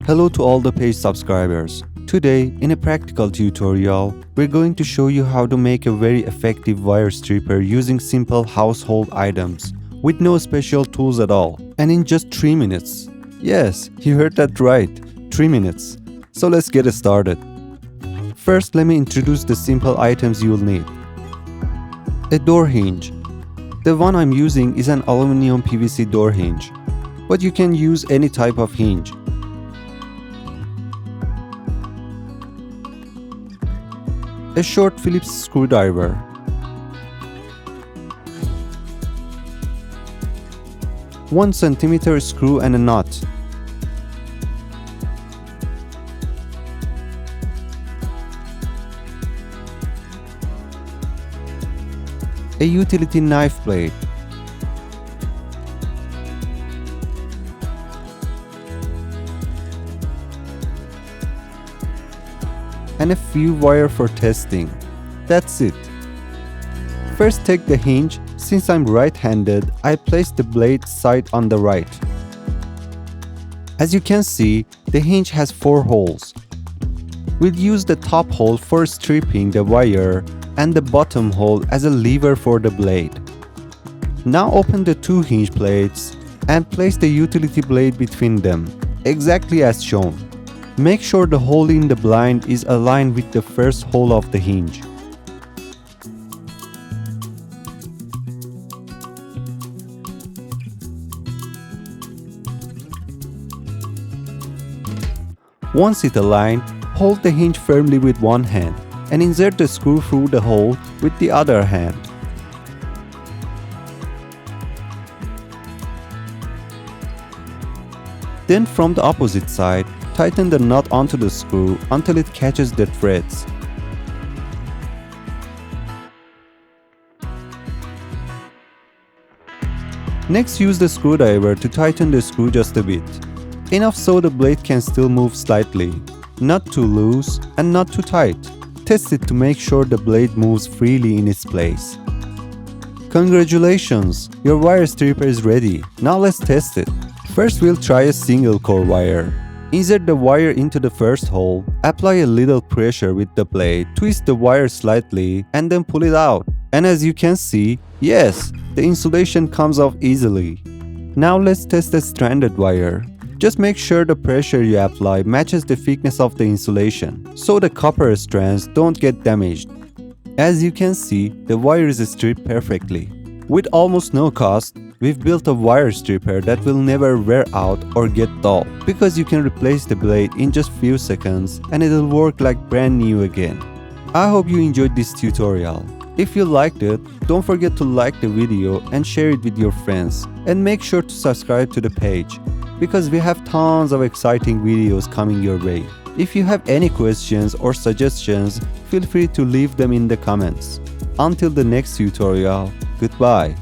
Hello to all the page subscribers. Today, in a practical tutorial, we're going to show you how to make a very effective wire stripper using simple household items, with no special tools at all, and in just 3 minutes. Yes, you heard that right, 3 minutes. So let's get started. First, let me introduce the simple items you'll need. A door hinge. The one I'm using is an aluminum PVC door hinge, but you can use any type of hinge. A short Phillips screwdriver. One centimeter screw and a nut. A utility knife blade. And a few wire for testing. That's it. First, take the hinge. Since I'm right-handed, I place the blade side on the right. As you can see, the hinge has 4 holes. We'll use the top hole for stripping the wire and the bottom hole as a lever for the blade. Now open the 2 hinge plates and place the utility blade between them, exactly as shown. Make sure the hole in the blind is aligned with the first hole of the hinge. Once it aligned, hold the hinge firmly with one hand and insert the screw through the hole with the other hand. Then from the opposite side, tighten the nut onto the screw until it catches the threads. Next, use the screwdriver to tighten the screw just a bit. Enough so the blade can still move slightly. Not too loose and not too tight. Test it to make sure the blade moves freely in its place. Congratulations! Your wire stripper is ready. Now let's test it. First, we'll try a single core wire. Insert the wire into the first hole, apply a little pressure with the blade, twist the wire slightly, and then pull it out. And as you can see, yes, the insulation comes off easily. Now let's test the stranded wire. Just make sure the pressure you apply matches the thickness of the insulation, so the copper strands don't get damaged. As you can see, the wire is stripped perfectly. With almost no cost, we've built a wire stripper that will never wear out or get dull, because you can replace the blade in just few seconds and it'll work like brand new again. I hope you enjoyed this tutorial. If you liked it, don't forget to like the video and share it with your friends, and make sure to subscribe to the page, because we have tons of exciting videos coming your way. If you have any questions or suggestions, feel free to leave them in the comments. Until the next tutorial, goodbye.